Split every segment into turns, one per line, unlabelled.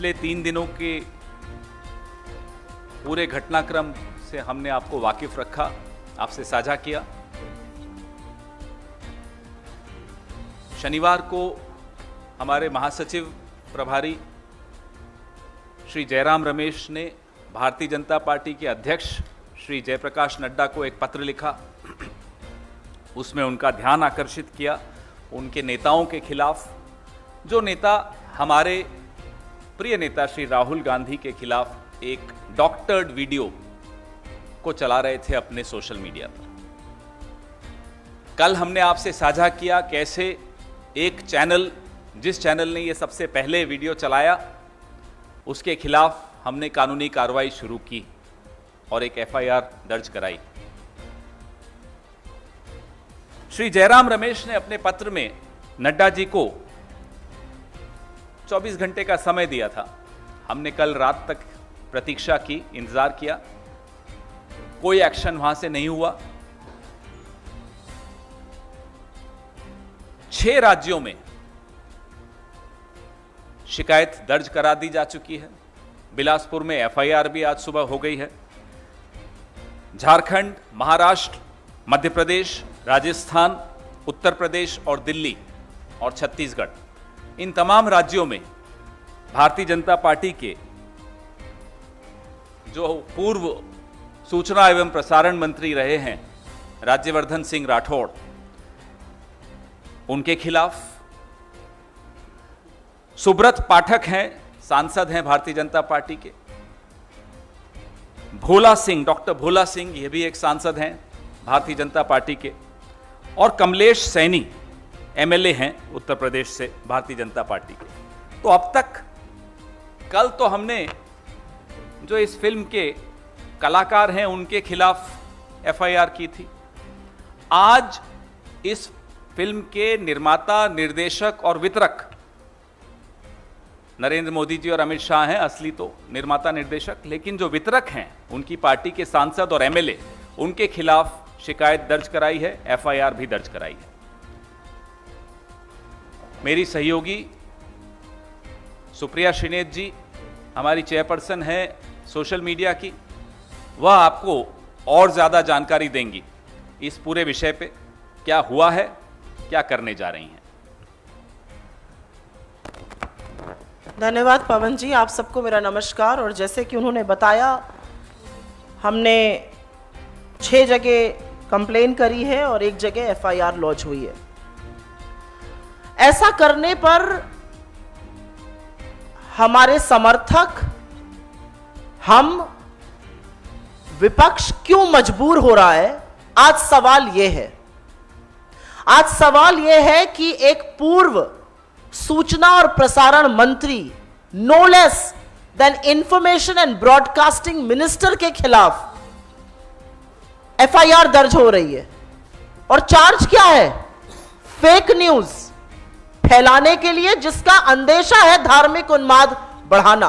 पिछले 3 दिनों के पूरे घटनाक्रम से हमने आपको वाकिफ रखा, आपसे साझा किया। शनिवार को हमारे महासचिव प्रभारी श्री जयराम रमेश ने भारतीय जनता पार्टी के अध्यक्ष श्री जयप्रकाश नड्डा को एक पत्र लिखा। उसमें उनका ध्यान आकर्षित किया उनके नेताओं के खिलाफ, जो नेता हमारे प्रिय नेता श्री राहुल गांधी के खिलाफ एक डॉक्टर्ड वीडियो को चला रहे थे अपने सोशल मीडिया पर। कल हमने आपसे साझा किया कैसे एक चैनल, जिस चैनल ने ये सबसे पहले वीडियो चलाया, उसके खिलाफ हमने कानूनी कार्रवाई शुरू की और एक एफआईआर दर्ज कराई। श्री जयराम रमेश ने अपने पत्र में नड्डा जी को 24 घंटे का समय दिया था। हमने कल रात तक प्रतीक्षा की, इंतजार किया, कोई एक्शन वहां से नहीं हुआ। 6 राज्यों में शिकायत दर्ज करा दी जा चुकी है। बिलासपुर में एफआईआर भी आज सुबह हो गई है। झारखंड, महाराष्ट्र, मध्य प्रदेश, राजस्थान, उत्तर प्रदेश और दिल्ली और छत्तीसगढ़, इन तमाम राज्यों में भारतीय जनता पार्टी के जो पूर्व सूचना एवं प्रसारण मंत्री रहे हैं राज्यवर्धन सिंह राठौड़, उनके खिलाफ, सुब्रत पाठक हैं, सांसद हैं भारतीय जनता पार्टी के, भोला सिंह, डॉक्टर भोला सिंह, ये भी एक सांसद हैं भारतीय जनता पार्टी के, और कमलेश सैनी एमएलए हैं उत्तर प्रदेश से भारतीय जनता पार्टी के। तो अब तक, कल तो हमने जो इस फिल्म के कलाकार हैं उनके खिलाफ एफआईआर की थी। आज इस फिल्म के निर्माता, निर्देशक और वितरक नरेंद्र मोदी जी और अमित शाह हैं, असली तो निर्माता निर्देशक, लेकिन जो वितरक हैं उनकी पार्टी के सांसद और एमएलए, उनके खिलाफ शिकायत दर्ज कराई है, एफआईआर भी दर्ज कराई है। मेरी सहयोगी सुप्रिया श्रीनेत जी, हमारी चेयरपर्सन है सोशल मीडिया की, वह आपको और ज्यादा जानकारी देंगी इस पूरे विषय पे, क्या हुआ है, क्या करने जा रही हैं।
धन्यवाद पवन जी, आप सबको मेरा नमस्कार। और जैसे कि उन्होंने बताया, हमने 6 जगह कंप्लेन करी है और 1 जगह एफआईआर लॉन्च हुई है। ऐसा करने पर हमारे समर्थक, हम, विपक्ष क्यों मजबूर हो रहा है? आज सवाल यह है, आज सवाल यह है कि एक पूर्व सूचना और प्रसारण मंत्री, no less than information and broadcasting minister के खिलाफ एफआईआर दर्ज हो रही है। और चार्ज क्या है? फेक न्यूज फैलाने के लिए, जिसका अंदेशा है धार्मिक उन्माद बढ़ाना।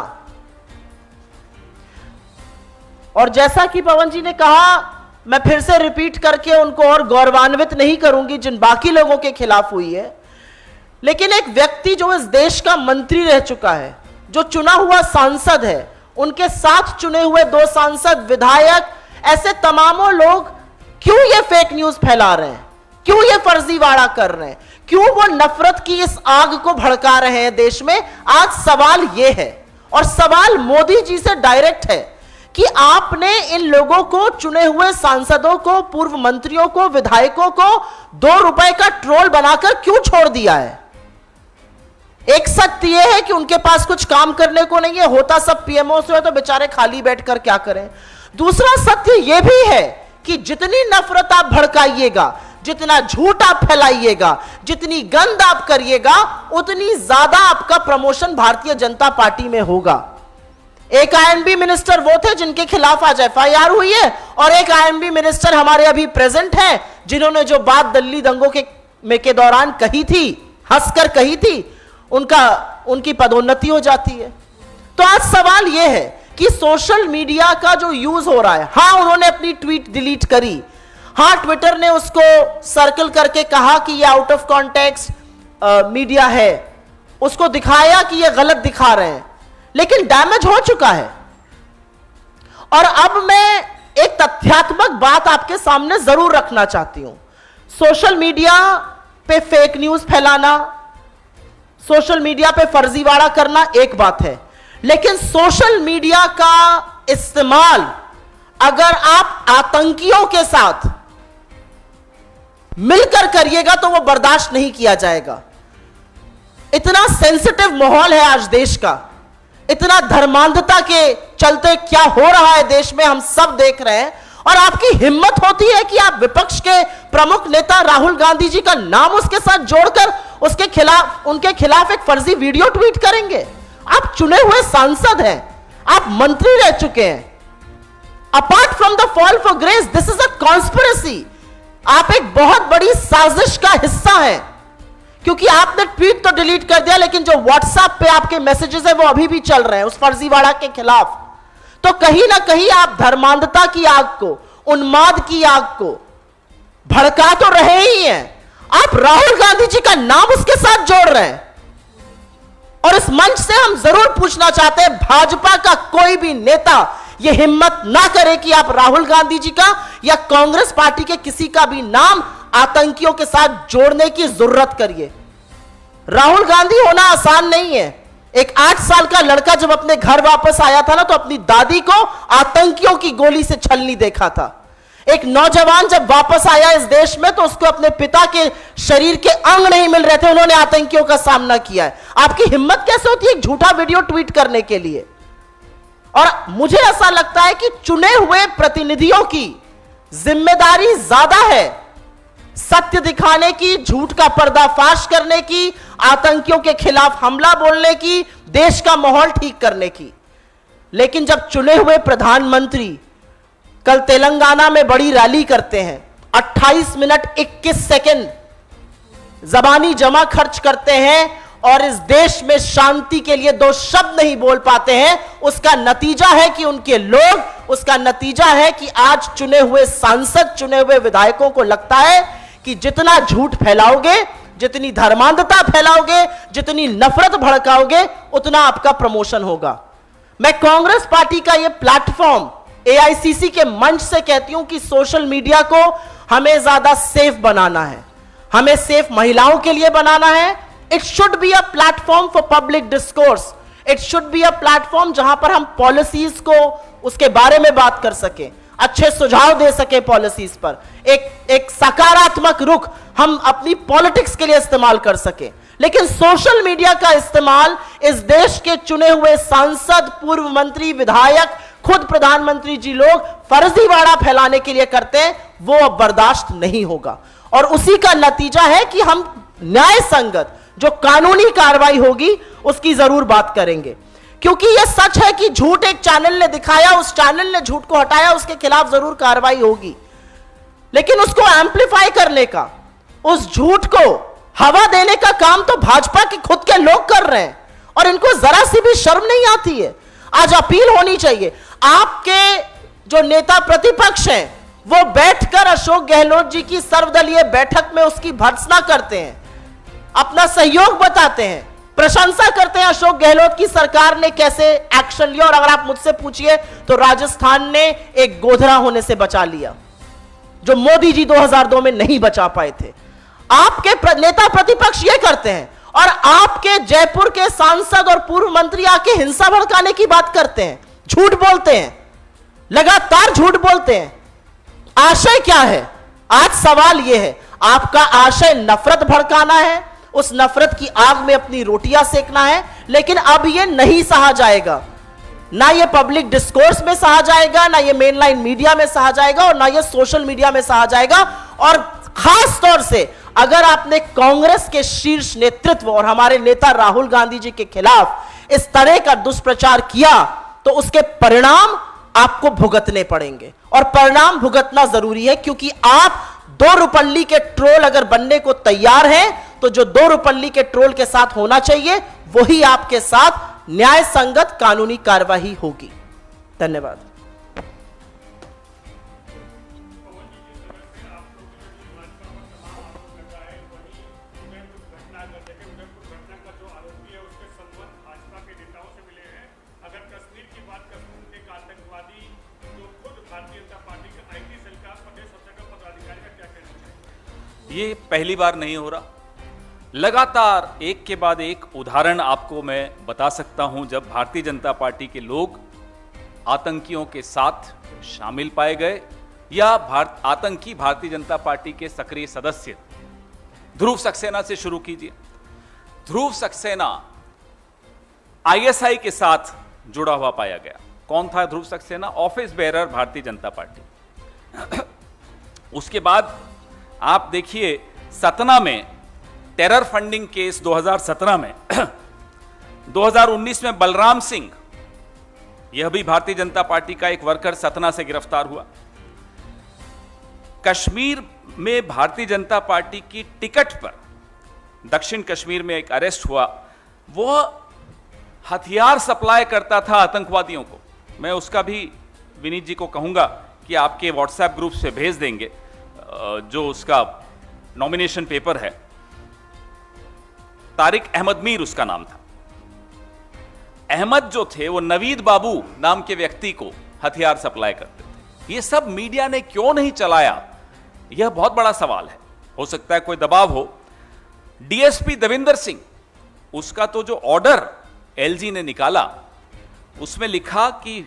और जैसा कि पवन जी ने कहा, मैं फिर से रिपीट करके उनको और गौरवान्वित नहीं करूंगी जिन बाकी लोगों के खिलाफ हुई है, लेकिन एक व्यक्ति जो इस देश का मंत्री रह चुका है, जो चुना हुआ सांसद है, उनके साथ चुने हुए 2 सांसद, विधायक, ऐसे तमामों लोग क्यों ये फेक न्यूज फैला रहे हैं? क्यों ये फर्जीवाड़ा कर रहे हैं? क्यों वो नफरत की इस आग को भड़का रहे हैं देश में? आज सवाल ये है, और सवाल मोदी जी से डायरेक्ट है कि आपने इन लोगों को, चुने हुए सांसदों को, पूर्व मंत्रियों को, विधायकों को 2 रुपए का ट्रोल बनाकर क्यों छोड़ दिया है? एक सत्य यह है कि उनके पास कुछ काम करने को नहीं है, होता सब पीएमओ से है तो बेचारे खाली बैठकर क्या करें। दूसरा सत्य यह भी है कि जितनी नफरत आप भड़काइएगा, जितना झूठ आप फैलाइएगा, जितनी गंद आप करिएगा, उतनी ज्यादा आपका प्रमोशन भारतीय जनता पार्टी में होगा। एक आईएनबी मिनिस्टर वो थे जिनके खिलाफ आज एफआईआर हुई है, और एक आईएनबी मिनिस्टर हमारे अभी प्रेजेंट हैं जिन्होंने जो बात दिल्ली दंगों के दौरान कही थी, हंसकर कही थी, उनकी पदोन्नति हो जाती है। तो आज सवाल यह है कि सोशल मीडिया का जो यूज हो रहा है, हां उन्होंने अपनी ट्वीट डिलीट करी, हां ट्विटर ने उसको सर्कल करके कहा कि ये आउट ऑफ कॉन्टेक्स्ट मीडिया है, उसको दिखाया कि ये गलत दिखा रहे हैं, लेकिन डैमेज हो चुका है। और अब मैं एक तथ्यात्मक बात आपके सामने जरूर रखना चाहती हूं। सोशल मीडिया पे फेक न्यूज फैलाना, सोशल मीडिया पे फर्जीवाड़ा करना एक बात है, लेकिन सोशल मीडिया का इस्तेमाल अगर आप आतंकियों के साथ मिलकर करिएगा तो वो बर्दाश्त नहीं किया जाएगा। इतना सेंसिटिव माहौल है आज देश का, इतना धर्मांधता के चलते क्या हो रहा है देश में हम सब देख रहे हैं, और आपकी हिम्मत होती है कि आप विपक्ष के प्रमुख नेता राहुल गांधी जी का नाम उसके साथ जोड़कर उनके खिलाफ एक फर्जी वीडियो ट्वीट करेंगे। आप चुने हुए सांसद हैं, आप मंत्री रह चुके हैं। Apart from the fall for grace, this is a conspiracy. आप एक बहुत बड़ी साजिश का हिस्सा हैं, क्योंकि आपने ट्वीट तो डिलीट कर दिया, लेकिन जो व्हाट्सएप पे आपके मैसेजेस है वो अभी भी चल रहे हैं उस फर्जीवाड़ा के खिलाफ। तो कहीं ना कहीं आप धर्मांधता की आग को, उन्माद की आग को भड़का तो रहे ही हैं, आप राहुल गांधी जी का नाम उसके साथ जोड़ रहे हैं। और इस मंच से हम जरूर पूछना चाहते हैं, भाजपा का कोई भी नेता यह हिम्मत ना करे कि आप राहुल गांधी जी का या कांग्रेस पार्टी के किसी का भी नाम आतंकियों के साथ जोड़ने की जरूरत करिए। राहुल गांधी होना आसान नहीं है। एक 8 साल का लड़का जब अपने घर वापस आया था ना, तो अपनी दादी को आतंकियों की गोली से छलनी देखा था। एक नौजवान जब वापस आया इस देश में, तो उसको अपने पिता के शरीर के अंग नहीं मिल रहे थे, उन्होंने आतंकियों का सामना किया है। आपकी हिम्मत कैसे होती है एक झूठा वीडियो ट्वीट करने के लिए? और मुझे ऐसा लगता है कि चुने हुए प्रतिनिधियों की जिम्मेदारी ज्यादा है सत्य दिखाने की, झूठ का पर्दाफाश करने की, आतंकियों के खिलाफ हमला बोलने की, देश का माहौल ठीक करने की। लेकिन जब चुने हुए प्रधानमंत्री कल तेलंगाना में बड़ी रैली करते हैं, 28 मिनट 21 सेकंड जबानी जमा खर्च करते हैं और इस देश में शांति के लिए 2 शब्द नहीं बोल पाते हैं, उसका नतीजा है कि उनके लोग, उसका नतीजा है कि आज चुने हुए सांसद, चुने हुए विधायकों को लगता है कि जितना झूठ फैलाओगे, जितनी धर्मांधता फैलाओगे, जितनी नफरत भड़काओगे, उतना आपका प्रमोशन होगा। मैं कांग्रेस पार्टी का यह प्लेटफॉर्म एआईसीसी के मंच से कहती हूं कि सोशल मीडिया को हमें ज्यादा सेफ बनाना है, हमें सेफ महिलाओं के लिए बनाना है। It should be a platform for public discourse, it should be a platform जहां पर हम पॉलिसीज को, उसके बारे में बात कर सकें, अच्छे सुझाव दे सके पॉलिसीज पर, एक सकारात्मक रुख हम अपनी पॉलिटिक्स के लिए इस्तेमाल कर सके। लेकिन सोशल मीडिया का इस्तेमाल इस देश के चुने हुए सांसद, पूर्व मंत्री, विधायक, खुद प्रधानमंत्री जी लोग फर्जीवाड़ा फैलाने के लिए करते हैं, वो अब बर्दाश्त नहीं होगा। और उसी का नतीजा है कि हम न्याय संगत जो कानूनी कार्रवाई होगी उसकी जरूर बात करेंगे, क्योंकि यह सच है कि झूठ एक चैनल ने दिखाया, उस चैनल ने झूठ को हटाया, उसके खिलाफ जरूर कार्रवाई होगी। लेकिन उसको एम्पलीफाई करने का, उस झूठ को हवा देने का काम तो भाजपा के खुद के लोग कर रहे हैं, और इनको जरा सी भी शर्म नहीं आती है। आज अपील होनी चाहिए, आपके जो नेता प्रतिपक्ष हैं वो बैठकर अशोक गहलोत जी की सर्वदलीय बैठक में उसकी भर्त्सना करते हैं, अपना सहयोग बताते हैं, प्रशंसा करते हैं अशोक गहलोत की सरकार ने कैसे एक्शन लिया। और अगर आप मुझसे पूछिए तो राजस्थान ने एक गोधरा होने से बचा लिया, जो मोदी जी 2002 में नहीं बचा पाए थे। आपके नेता प्रतिपक्ष ये करते हैं, और आपके जयपुर के सांसद और पूर्व मंत्री आके हिंसा भड़काने की बात करते हैं, झूठ बोलते हैं, लगातार झूठ बोलते हैं। आशय क्या है? आज सवाल यह है, आपका आशय नफरत भड़काना है, उस नफरत की आग में अपनी रोटियां सेकना है। लेकिन अब यह नहीं सहा जाएगा, ना ये पब्लिक डिस्कोर्स में सहा जाएगा, ना ये मेनलाइन मीडिया में सहा जाएगा, और ना ये सोशल मीडिया में सहा जाएगा। और खास तौर से अगर आपने कांग्रेस के शीर्ष नेतृत्व और हमारे नेता राहुल गांधी जी के खिलाफ इस तरह का दुष्प्रचार किया, तो उसके परिणाम आपको भुगतने पड़ेंगे, और परिणाम भुगतना जरूरी है, क्योंकि आप 2 रुपल्ली के ट्रोल अगर बनने को तैयार हैं, तो जो 2 रुपल्ली के ट्रोल के साथ होना चाहिए वही आपके साथ न्याय संगत कानूनी कार्यवाही होगी। धन्यवाद।
ये पहली बार नहीं हो रहा। लगातार एक के बाद एक उदाहरण आपको मैं बता सकता हूं जब भारतीय जनता पार्टी के लोग आतंकियों के साथ शामिल पाए गए या आतंकी भारतीय जनता पार्टी के सक्रिय सदस्य। ध्रुव सक्सेना से शुरू कीजिए। ध्रुव सक्सेना आईएसआई के साथ जुड़ा हुआ पाया गया। कौन था ध्रुव Saxena? Office bearer Bharatiya Janata party. उसके बाद आप देखिए सतना में टेरर फंडिंग केस 2017 में 2019 में बलराम सिंह, यह भी भारतीय जनता पार्टी का एक वर्कर सतना से गिरफ्तार हुआ। कश्मीर में भारतीय जनता पार्टी की टिकट पर दक्षिण कश्मीर में एक अरेस्ट हुआ। वो हथियार सप्लाई करता था आतंकवादियों को। मैं उसका भी विनीत जी को कहूंगा कि आपके व्हाट्सएप ग्रुप से भेज देंगे जो उसका नॉमिनेशन पेपर है। तारिक अहमद मीर उसका नाम था। अहमद जो थे वो नवीद बाबू नाम के व्यक्ति को हथियार सप्लाई करते थे। ये सब मीडिया ने क्यों नहीं चलाया, यह बहुत बड़ा सवाल है। हो सकता है कोई दबाव हो। डीएसपी देविंदर सिंह, उसका तो जो ऑर्डर एलजी ने निकाला उसमें लिखा कि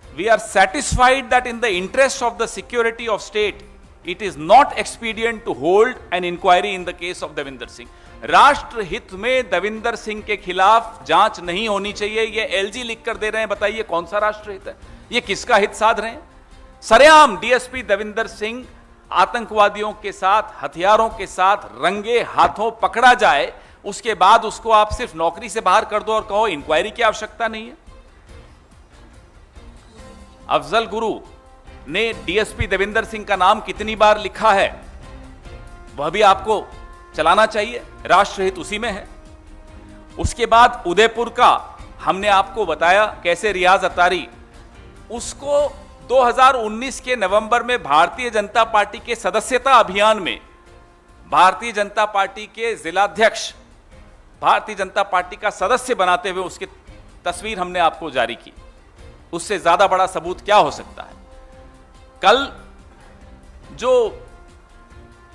we are satisfied that in the interest of the security of state it is not expedient to hold an inquiry in the case of Devinder Singh. राष्ट्र हित में देविंदर सिंह के खिलाफ जांच नहीं होनी चाहिए, ये एलजी लिख कर दे रहे हैं। बताइए कौन सा राष्ट्र हित है? ये किसका हित साध रहे हैं? सरेआम डीएसपी देविंदर सिंह आतंकवादियों के साथ, हथियारों के साथ रंगे हाथों पकड़ा जाए, उसके बाद उसको आप सिर्फ नौकरी से बाहर कर दो और कहो इंक्वायरी की आवश्यकता नहीं है। अफजल गुरु ने डीएसपी देविंदर सिंह का नाम कितनी बार लिखा है वह भी आपको चलाना चाहिए। राष्ट्रहित उसी में है। उसके बाद उदयपुर का हमने आपको बताया कैसे रियाज अतारी, उसको 2019 के नवंबर में भारतीय जनता पार्टी के सदस्यता अभियान में भारतीय जनता पार्टी के जिलाध्यक्ष, भारतीय जनता पार्टी का सदस्य बनाते हुए उसकी तस्वीर हमने आपको जारी की। उससे ज्यादा बड़ा सबूत क्या हो सकता है? कल जो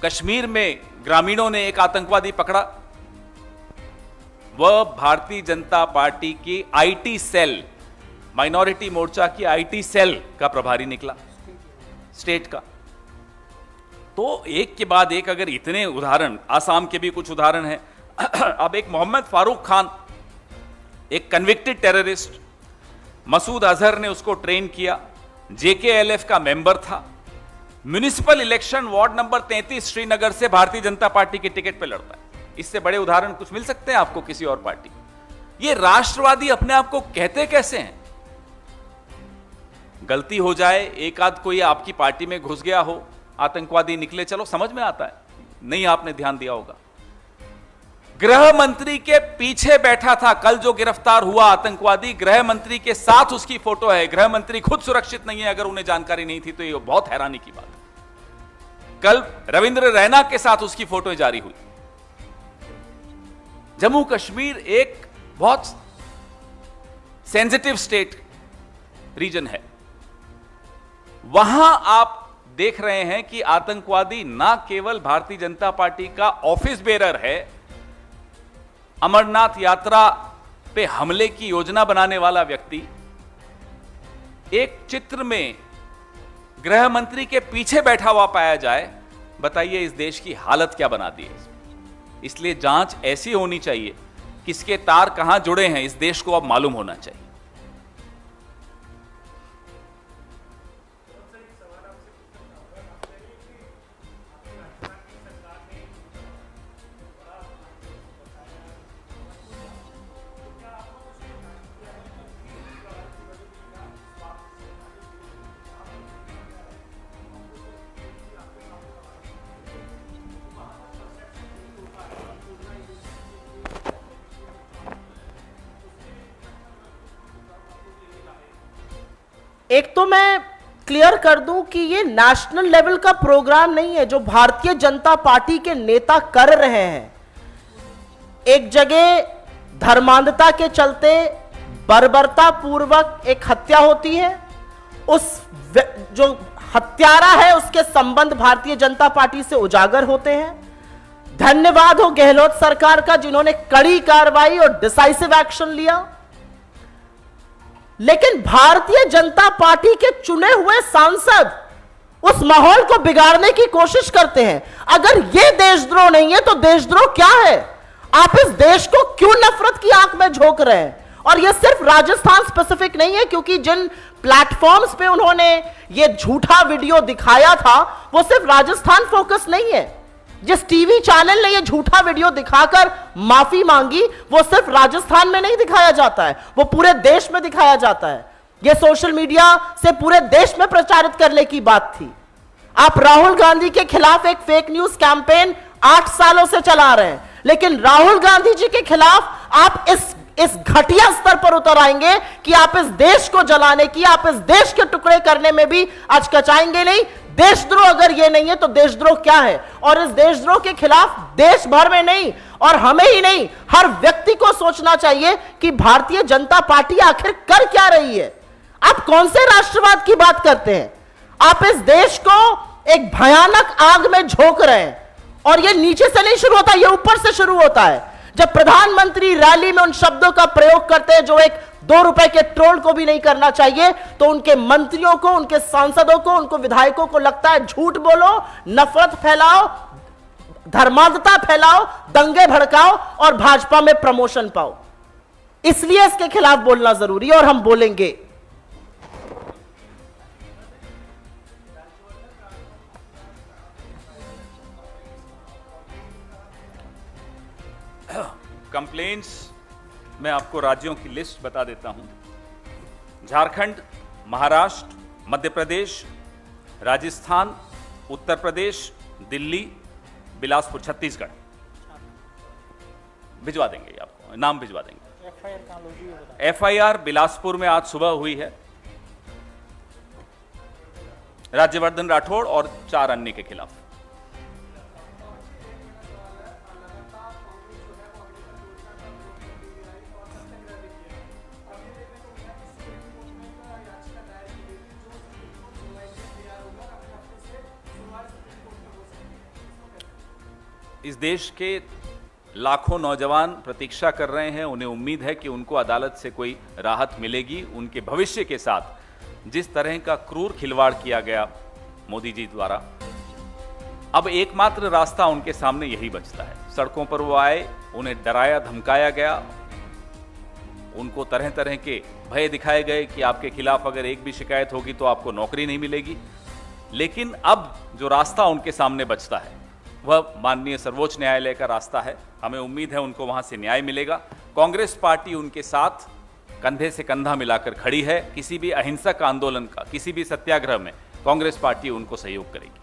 कश्मीर में ग्रामीणों ने एक आतंकवादी पकड़ा, वह भारतीय जनता पार्टी की आईटी सेल, माइनॉरिटी मोर्चा की आईटी सेल का प्रभारी निकला, स्टेट का। तो एक के बाद एक अगर इतने उदाहरण, आसाम के भी कुछ उदाहरण हैं। अब एक मोहम्मद फारूक खान, एक कन्विक्टेड टेररिस्ट, मसूद अजहर ने उसको ट्रेन किया, जेकेएलएफ का मेंबर था, municipal election ward number 33 Srinagar से भारतीय जनता पार्टी की टिकट पे लड़ता है। इससे बड़े उदाहरण कुछ मिल सकते हैं आपको किसी और पार्टी? ये राष्ट्रवादी अपने आप को कहते कैसे हैं? गलती हो जाए, एक आध कोई आपकी पार्टी में घुस गया हो, आतंकवादी निकले, चलो समझ में आता है, नहीं आपने ध्यान दिया होगा। गृह मंत्री के पीछे बैठा था कल जो गिरफ्तार हुआ आतंकवादी, गृह मंत्री के साथ उसकी फोटो है। गृह मंत्री खुद सुरक्षित नहीं है, अगर उन्हें जानकारी नहीं थी तो ये बहुत हैरानी की बात है। कल रविंद्र रैना के साथ उसकी फोटो जारी हुई। जम्मू कश्मीर एक बहुत सेंसिटिव स्टेट रीजन है, वहां आप देख रहे हैं कि आतंकवादी ना केवल भारतीय जनता पार्टी का ऑफिस बेरर है, अमरनाथ यात्रा पे हमले की योजना बनाने वाला व्यक्ति एक चित्र में गृह मंत्री के पीछे बैठा हुआ पाया जाए। बताइए इस देश की हालत क्या बना दी है। इसलिए जांच ऐसी होनी चाहिए, किसके तार कहां जुड़े हैं इस देश को अब मालूम होना चाहिए।
एक तो मैं क्लियर कर दूं कि ये नेशनल लेवल का प्रोग्राम नहीं है जो भारतीय जनता पार्टी के नेता कर रहे हैं। एक जगह धर्मांधता के चलते बर्बरता पूर्वक एक हत्या होती है, उस जो हत्यारा है उसके संबंध भारतीय जनता पार्टी से उजागर होते हैं। धन्यवाद हो गहलोत सरकार का, जिन्होंने कड़ी कार्रवाई और डिसाइसिव एक्शन लिया। लेकिन भारतीय जनता पार्टी के चुने हुए सांसद उस माहौल को बिगाड़ने की कोशिश करते हैं। अगर यह देशद्रोह नहीं है तो देशद्रोह क्या है? आप इस देश को क्यों नफरत की आंख में झोंक रहे हैं? और यह सिर्फ राजस्थान स्पेसिफिक नहीं है, क्योंकि जिन प्लेटफॉर्म्स पे उन्होंने यह झूठा वीडियो दिखाया था वो सिर्फ राजस्थान फोकस नहीं है। जिस टीवी चैनल ने यह झूठा वीडियो दिखाकर माफी मांगी वो सिर्फ राजस्थान में नहीं दिखाया जाता है, वो पूरे देश में दिखाया जाता है। यह सोशल मीडिया से पूरे देश में प्रचारित करने की बात थी। आप राहुल गांधी के खिलाफ एक फेक न्यूज कैंपेन 8 सालों से चला रहे हैं, लेकिन राहुल गांधी जी के खिलाफ आप इस घटिया स्तर पर उतर आएंगे कि आप इस देश को जलाने की, आप इस देश के टुकड़े करने में भी अचकचाएंगे नहीं। देशद्रोह अगर यह नहीं है तो देशद्रोह क्या है? और इस देशद्रोह के खिलाफ देश भर में नहीं और हमें ही नहीं, हर व्यक्ति को सोचना चाहिए कि भारतीय जनता पार्टी आखिर कर क्या रही है। आप कौन से राष्ट्रवाद की बात करते हैं? आप इस देश को एक भयानक आग में झोंक रहे हैं, और यह नीचे से नहीं शुरू होता, यह ऊपर से शुरू होता है। जब प्रधानमंत्री रैली में उन शब्दों का प्रयोग करते हैं जो एक 2 रुपए के ट्रोल को भी नहीं करना चाहिए, तो उनके मंत्रियों को, उनके सांसदों को, उनको विधायकों को लगता है झूठ बोलो, नफरत फैलाओ, धर्मांधता फैलाओ, दंगे भड़काओ और भाजपा में प्रमोशन पाओ। इसलिए इसके खिलाफ बोलना जरूरी है और हम बोलेंगे।
कंप्लेंट्स मैं आपको राज्यों की लिस्ट बता देता हूं। झारखंड, महाराष्ट्र, मध्य प्रदेश, राजस्थान, उत्तर प्रदेश, दिल्ली, बिलासपुर, छत्तीसगढ़। भिजवा देंगे आपको, नाम भिजवा देंगे। एफआईआर बिलासपुर में आज सुबह हुई है, राज्यवर्धन राठौड़ और 4 अन्य के खिलाफ। इस देश के लाखों नौजवान प्रतीक्षा कर रहे हैं, उन्हें उम्मीद है कि उनको अदालत से कोई राहत मिलेगी। उनके भविष्य के साथ जिस तरह का क्रूर खिलवाड़ किया गया मोदी जी द्वारा, अब एकमात्र रास्ता उनके सामने यही बचता है। सड़कों पर वो आए, उन्हें डराया धमकाया गया, उनको तरह तरह के भय दिखाए गए कि आपके खिलाफ अगर एक भी शिकायत होगी तो आपको नौकरी नहीं मिलेगी। लेकिन अब जो रास्ता उनके सामने बचता है वह माननीय सर्वोच्च न्यायालय का रास्ता है। हमें उम्मीद है उनको वहां से न्याय मिलेगा। कांग्रेस पार्टी उनके साथ कंधे से कंधा मिलाकर खड़ी है। किसी भी अहिंसक आंदोलन का, किसी भी सत्याग्रह में कांग्रेस पार्टी उनको सहयोग करेगी।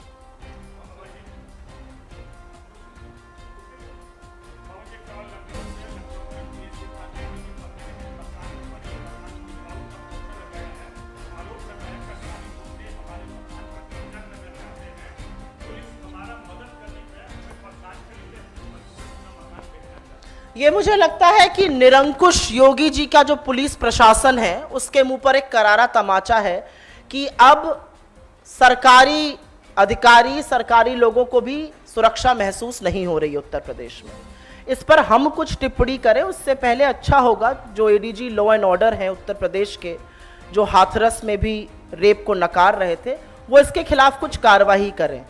ये मुझे लगता है कि निरंकुश योगी जी का जो पुलिस प्रशासन है उसके मुंह पर एक करारा तमाचा है कि अब सरकारी अधिकारी, सरकारी लोगों को भी सुरक्षा महसूस नहीं हो रही है उत्तर प्रदेश में। इस पर हम कुछ टिप्पणी करें उससे पहले अच्छा होगा जो एडीजी लॉ एंड ऑर्डर हैं उत्तर प्रदेश के, जो हाथरस में भी रेप को नकार रहे थे, वो इसके खिलाफ कुछ कार्रवाई करें।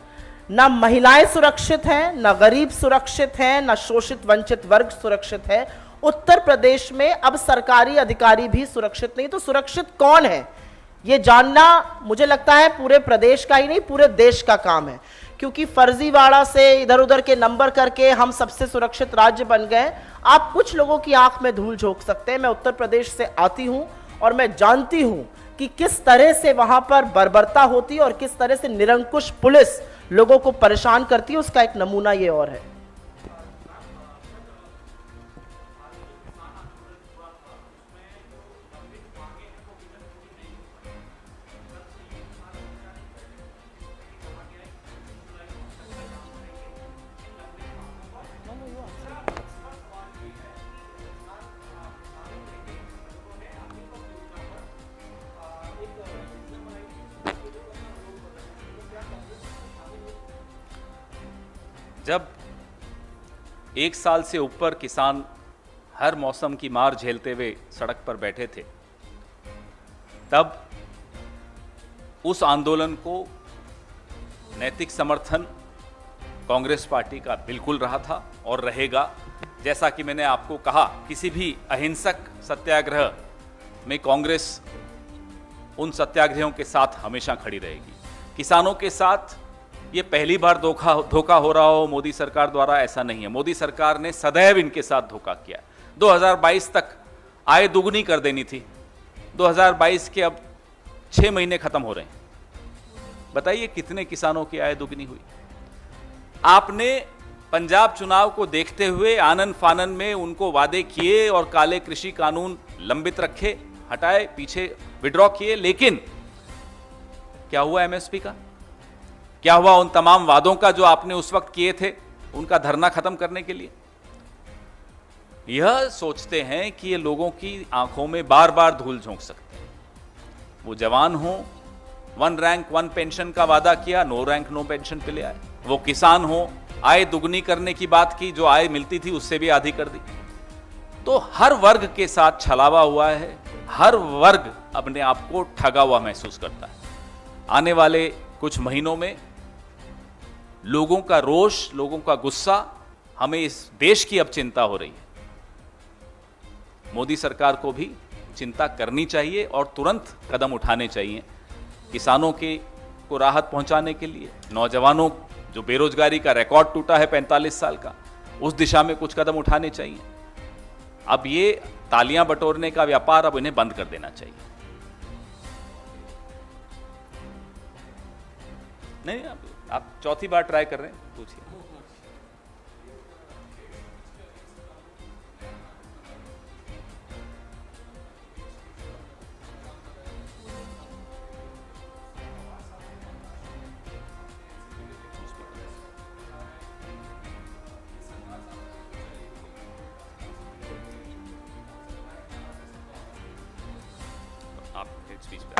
ना महिलाएं सुरक्षित हैं, ना गरीब सुरक्षित हैं, ना शोषित वंचित वर्ग सुरक्षित है। उत्तर प्रदेश में अब सरकारी अधिकारी भी सुरक्षित नहीं, तो सुरक्षित कौन है ये जानना मुझे लगता है पूरे प्रदेश का ही नहीं पूरे देश का काम है। क्योंकि फर्जीवाड़ा से इधर उधर के नंबर करके हम सबसे सुरक्षित राज्य बन गए। आप कुछ लोगों की आंख में धूल झोंक सकते हैं। मैं उत्तर प्रदेश से आती हूं और मैं जानती हूं कि किस तरह से वहां पर बर्बरता होती है और किस तरह से निरंकुश पुलिस लोगों को परेशान करती है। उसका एक नमूना ये और है।
जब 1 साल से ऊपर किसान हर मौसम की मार झेलते हुए सड़क पर बैठे थे, तब उस आंदोलन को नैतिक समर्थन कांग्रेस पार्टी का बिल्कुल रहा था और रहेगा। जैसा कि मैंने आपको कहा, किसी भी अहिंसक सत्याग्रह में कांग्रेस उन सत्याग्रहियों के साथ हमेशा खड़ी रहेगी। किसानों के साथ ये पहली बार धोखा हो रहा हो मोदी सरकार द्वारा, ऐसा नहीं है। मोदी सरकार ने सदैव इनके साथ धोखा किया। 2022 तक आय दुगनी कर देनी थी, 2022 के अब 6 महीने खत्म हो रहे हैं। बताइए कितने किसानों की आय दुगनी हुई? आपने पंजाब चुनाव को देखते हुए आनन फानन में उनको वादे किए और काले कृषि कानून लंबित रखे, हटाए, पीछे विड्रॉ किए, लेकिन क्या हुआ एमएसपी का? क्या हुआ उन तमाम वादों का जो आपने उस वक्त किए थे उनका धरना खत्म करने के लिए? यह सोचते हैं कि ये लोगों की आंखों में बार बार धूल झोंक सकते हैं। वो जवान हो, 1 रैंक 1 पेंशन का वादा किया, 9 रैंक 9 पेंशन पे ले आए। वो किसान हो, आय दुगनी करने की बात की, जो आय मिलती थी उससे भी आधी कर दी। तो हर वर्ग के साथ छलावा हुआ है, हर वर्ग अपने आप को ठगा हुआ महसूस करता है। आने वाले कुछ महीनों में लोगों का रोष, लोगों का गुस्सा, हमें इस देश की अब चिंता हो रही है। मोदी सरकार को भी चिंता करनी चाहिए और तुरंत कदम उठाने चाहिए किसानों को राहत पहुंचाने के लिए। नौजवानों जो बेरोजगारी का रिकॉर्ड टूटा है 45 साल का, उस दिशा में कुछ कदम उठाने चाहिए। अब ये तालियां बटोरने का व्यापार अब इन्हें बंद कर देना चाहिए। नहीं, आप चौथी बार ट्राई कर रहे हैं, पूछिए।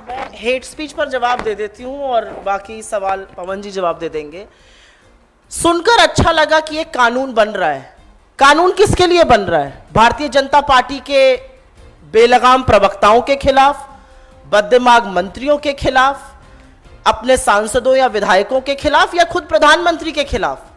मैं हेट स्पीच पर जवाब दे देती हूं और बाकी सवाल पवन जी जवाब दे देंगे। सुनकर अच्छा लगा कि एक कानून बन रहा है। कानून किसके लिए बन रहा है? भारतीय जनता पार्टी के बेलगाम प्रवक्ताओं के खिलाफ, बददिमाग मंत्रियों के खिलाफ, अपने सांसदों या विधायकों के खिलाफ, या खुद प्रधानमंत्री के खिलाफ।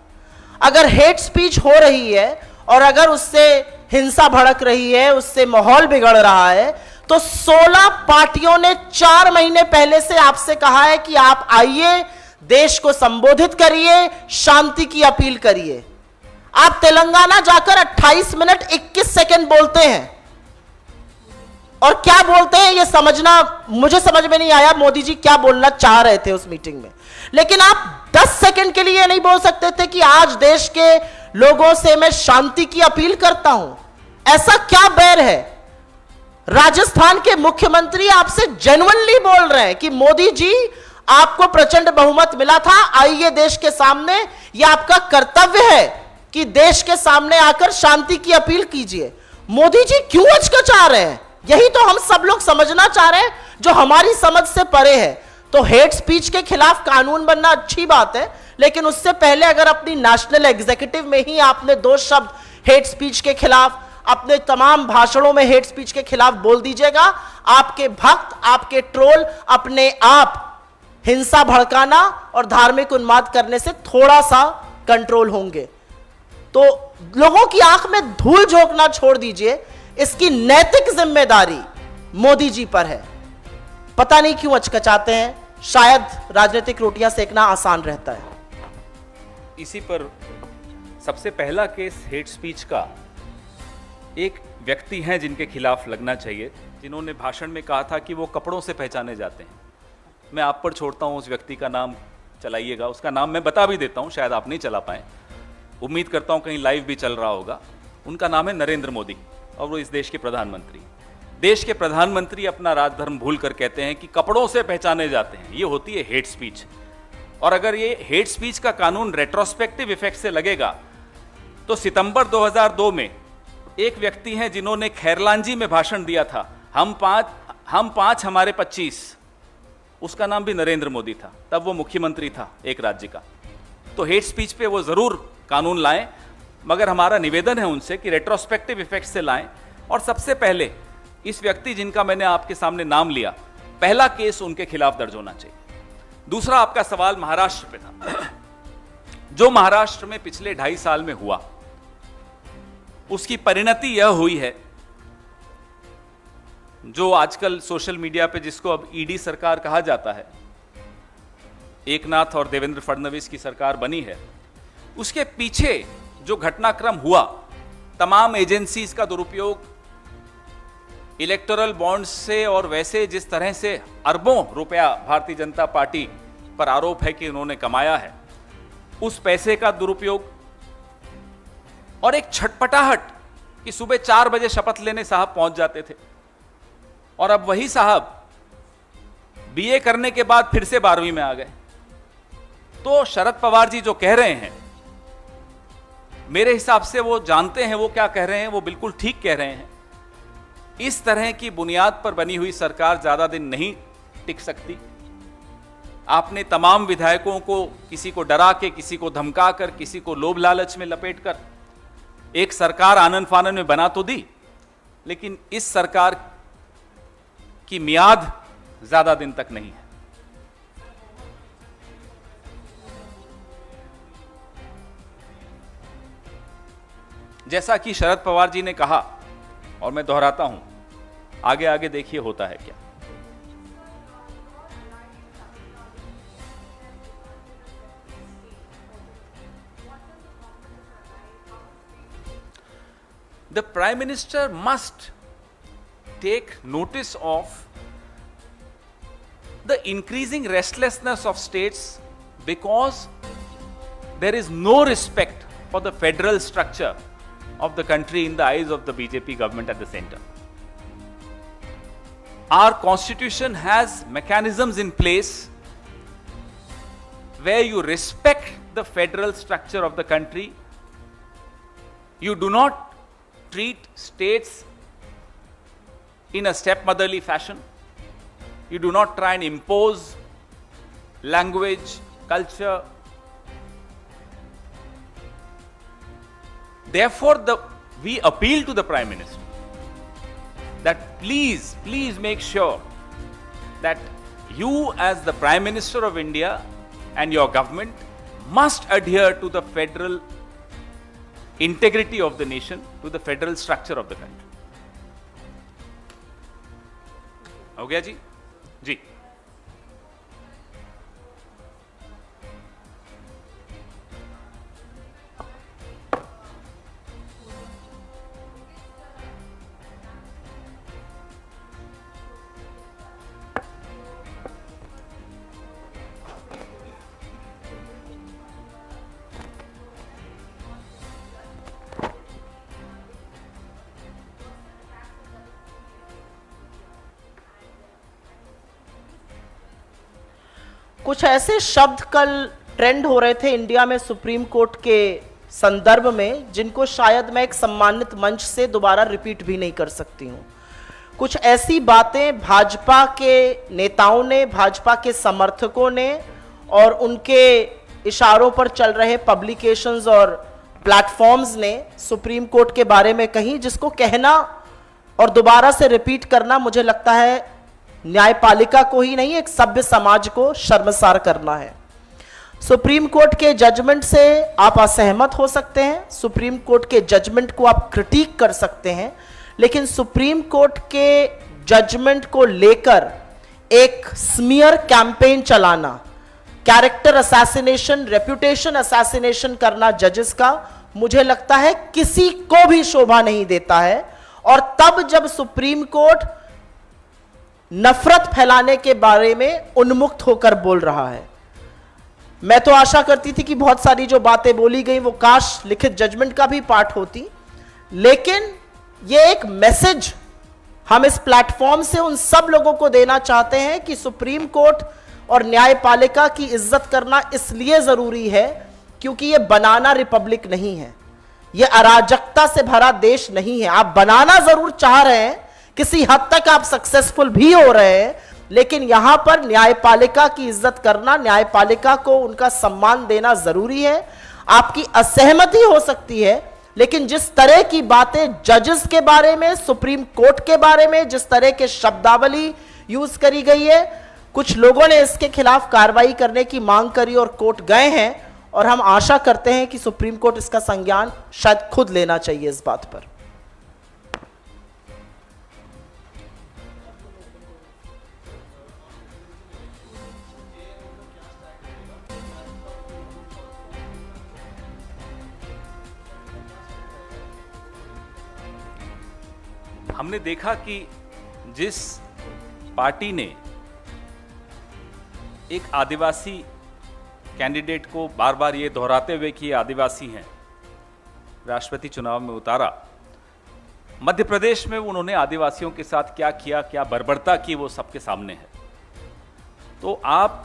अगर हेट स्पीच हो रही है और अगर उससे हिंसा भड़क रही है, उससे माहौल बिगड़ रहा है, तो 16 पार्टियों ने 4 महीने पहले से आपसे कहा है कि आप आइए, देश को संबोधित करिए, शांति की अपील करिए। आप तेलंगाना जाकर 28 मिनट 21 सेकंड बोलते हैं और क्या बोलते हैं ये समझना मुझे समझ में नहीं आया मोदी जी क्या बोलना चाह रहे थे उस मीटिंग में। लेकिन आप 10 सेकंड के लिए नहीं बोल सकते थे कि आज देश के लोगों से मैं शांति की अपील करता हूं। ऐसा क्या बैर है? राजस्थान के मुख्यमंत्री आपसे जेन्युइनली बोल रहे हैं कि मोदी जी आपको प्रचंड बहुमत मिला था, आइए देश के सामने, यह आपका कर्तव्य है कि देश के सामने आकर शांति की अपील कीजिए। मोदी जी क्यों हिचकिचा रहे हैं? यही तो हम सब लोग समझना चाह रहे हैं, जो हमारी समझ से परे है। तो हेट स्पीच के खिलाफ कानून बनना अच्छी बात है, लेकिन उससे पहले अगर अपनी नेशनल एग्जीक्यूटिव में ही आपने 2 शब्द हेट स्पीच के खिलाफ, अपने तमाम भाषणों में हेट स्पीच के खिलाफ बोल दीजिएगा, आपके भक्त, आपके ट्रोल अपने आप हिंसा भड़काना और धार्मिक उन्माद करने से थोड़ा सा कंट्रोल होंगे। तो लोगों की आंख में धूल झोंकना छोड़ दीजिए, इसकी नैतिक जिम्मेदारी मोदी जी पर है। पता नहीं क्यों अचकचाते हैं, शायद राजनीतिक रोटियां सेकना आसान रहता है।
इसी पर सबसे पहला केस हेट स्पीच का एक व्यक्ति हैं जिनके खिलाफ लगना चाहिए, जिन्होंने भाषण में कहा था कि वो कपड़ों से पहचाने जाते हैं। मैं आप पर छोड़ता हूं, उस व्यक्ति का नाम चलाइएगा। उसका नाम मैं बता भी देता हूं, शायद आप नहीं चला पाए, उम्मीद करता हूं कहीं लाइव भी चल रहा होगा। उनका नाम है नरेंद्र मोदी और वो इस देश के प्रधानमंत्री। देश के प्रधानमंत्री अपना राजधर्म भूल कर कहते हैं कि कपड़ों से पहचाने जाते हैं। ये होती है हेट स्पीच। और अगर ये हेट स्पीच का कानून रेट्रोस्पेक्टिव इफेक्ट से लगेगा तो सितंबर 2002 में एक व्यक्ति हैं जिन्होंने खैरलांजी में भाषण दिया था, हम पांच हमारे 25, उसका नाम भी नरेंद्र मोदी था। तब वो मुख्यमंत्री था एक राज्य का। तो हेट स्पीच पे वो जरूर कानून लाएं। मगर हमारा निवेदन है उनसे कि रेट्रोस्पेक्टिव इफेक्ट से लाएं और सबसे पहले इस व्यक्ति जिनका मैंने आपके सामने नाम लिया, पहला केस उनके खिलाफ दर्ज होना चाहिए। दूसरा, आपका सवाल महाराष्ट्र पे था। जो महाराष्ट्र में पिछले 2.5 साल में हुआ, उसकी परिणति यह हुई है, जो आजकल सोशल मीडिया पे जिसको अब ईडी सरकार कहा जाता है, एकनाथ और देवेंद्र फडणवीस की सरकार बनी है, उसके पीछे जो घटनाक्रम हुआ, तमाम एजेंसीज का दुरुपयोग, इलेक्टोरल बॉन्ड्स से और वैसे जिस तरह से अरबों रुपया भारतीय जनता पार्टी पर आरोप है कि उन्होंने कमाया है, उस पैसे का दुरुपयोग और एक छटपटाहट कि सुबह 4 बजे शपथ लेने साहब पहुंच जाते थे और अब वही साहब बीए करने के बाद फिर से 12वीं में आ गए। तो शरद पवार जी जो कह रहे हैं, मेरे हिसाब से वो जानते हैं वो क्या कह रहे हैं, वो बिल्कुल ठीक कह रहे हैं। इस तरह की बुनियाद पर बनी हुई सरकार ज्यादा दिन नहीं टिक सकती। आपने तमाम विधायकों को किसी को डरा के, किसी को धमका कर, किसी को लोभ लालच में लपेट कर एक सरकार आनन फानन में बना तो दी, लेकिन इस सरकार की मियाद ज्यादा दिन तक नहीं है। जैसा कि शरद पवार जी ने कहा, और मैं दोहराता हूं, आगे आगे देखिए होता है क्या। The Prime Minister must take notice of the increasing restlessness of states because there is no respect for the federal structure of the country in the eyes of the BJP government at the center. Our constitution has mechanisms in place where you respect the federal structure of the country. You do not treat states in a stepmotherly fashion. You do not try and impose language, culture. Therefore, we appeal to the Prime Minister that please make sure that you as the Prime Minister of India and your government must adhere to the federal integrity of the nation, to the federal structure of the country. हो गया जी? जी।
कुछ ऐसे शब्द कल trend हो रहे थे India में सुप्रीम कोर्ट के संदर्भ में, जिनको शायद मैं एक सम्मानित मंच से दोबारा रिपीट भी नहीं कर सकती हूं। कुछ ऐसी बातें भाजपा के नेताओं ने, भाजपा के समर्थकों ने और उनके इशारों पर चल रहे पब्लिकेशंस और प्लेटफॉर्म्स ने सुप्रीम कोर्ट के बारे में कही, जिसको कहना और दोबारा से रिपीट करना मुझे लगता है न्यायपालिका को ही नहीं, एक सभ्य समाज को शर्मसार करना है। सुप्रीम कोर्ट के जजमेंट से आप असहमत हो सकते हैं, सुप्रीम कोर्ट के जजमेंट को आप क्रिटिक कर सकते हैं, लेकिन सुप्रीम कोर्ट के जजमेंट को लेकर एक स्मीयर कैंपेन चलाना, कैरेक्टर असैसिनेशन, रेपुटेशन असैसिनेशन करना जजेस का, मुझे लगता है किसी को भी शोभा नहीं देता है। और तब जब सुप्रीम कोर्ट नफरत फैलाने के बारे में उन्मुक्त होकर बोल रहा है, मैं तो आशा करती थी कि बहुत सारी जो बातें बोली गई वो काश लिखित जजमेंट का भी पार्ट होती, लेकिन ये एक मैसेज हम इस प्लेटफॉर्म से उन सब लोगों को देना चाहते हैं कि सुप्रीम कोर्ट और न्यायपालिका की इज्जत करना इसलिए जरूरी है क्योंकि ये बनाना रिपब्लिक नहीं है, ये अराजकता से भरा देश नहीं है। आप बनाना जरूर चाह रहे हैं, किसी हद तक आप सक्सेसफुल भी हो रहे हैं, लेकिन यहां पर न्यायपालिका की इज्जत करना, न्यायपालिका को उनका सम्मान देना जरूरी है। आपकी असहमति हो सकती है, लेकिन जिस तरह की बातें जजेस के बारे में, सुप्रीम कोर्ट के बारे में, जिस तरह के शब्दावली यूज करी गई है, कुछ लोगों ने इसके खिलाफ कार्रवाई करने की मांग करी और कोर्ट गए हैं, और हम आशा करते हैं कि सुप्रीम कोर्ट इसका संज्ञान शायद खुद लेना चाहिए इस बात पर।
हमने देखा कि जिस पार्टी ने एक आदिवासी कैंडिडेट को बार बार ये दोहराते हुए कि ये आदिवासी हैं राष्ट्रपति चुनाव में उतारा, मध्य प्रदेश में उन्होंने आदिवासियों के साथ क्या किया, क्या बर्बरता की, वो सबके सामने है। तो आप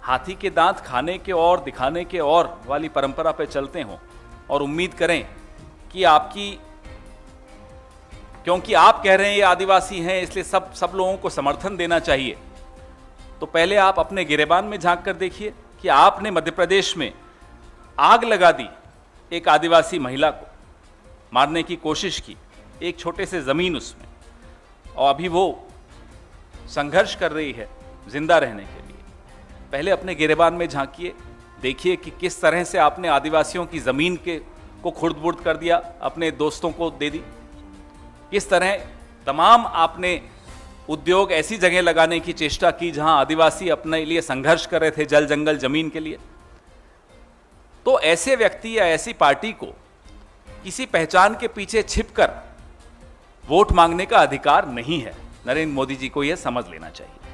हाथी के दांत खाने के और दिखाने के और वाली परंपरा पे चलते हो और उम्मीद करें कि आपकी, क्योंकि आप कह रहे हैं ये आदिवासी हैं इसलिए सब लोगों को समर्थन देना चाहिए, तो पहले आप अपने गिरेबान में झांक कर देखिए कि आपने मध्य प्रदेश में आग लगा दी, एक आदिवासी महिला को मारने की कोशिश की, एक छोटे से जमीन उसमें, और अभी वो संघर्ष कर रही है जिंदा रहने के लिए। पहले अपने गिरेबान में झांकिए, देखिए कि किस तरह से आपने आदिवासियों की जमीन को खुर्द-बुर्द कर दिया, अपने दोस्तों को दे दी, किस तरह तमाम आपने उद्योग ऐसी जगह लगाने की चेष्टा की जहां आदिवासी अपने लिए संघर्ष कर रहे थे जल जंगल जमीन के लिए। तो ऐसे व्यक्ति या ऐसी पार्टी को किसी पहचान के पीछे छिपकर वोट मांगने का अधिकार नहीं है। नरेंद्र मोदी जी को यह समझ लेना चाहिए।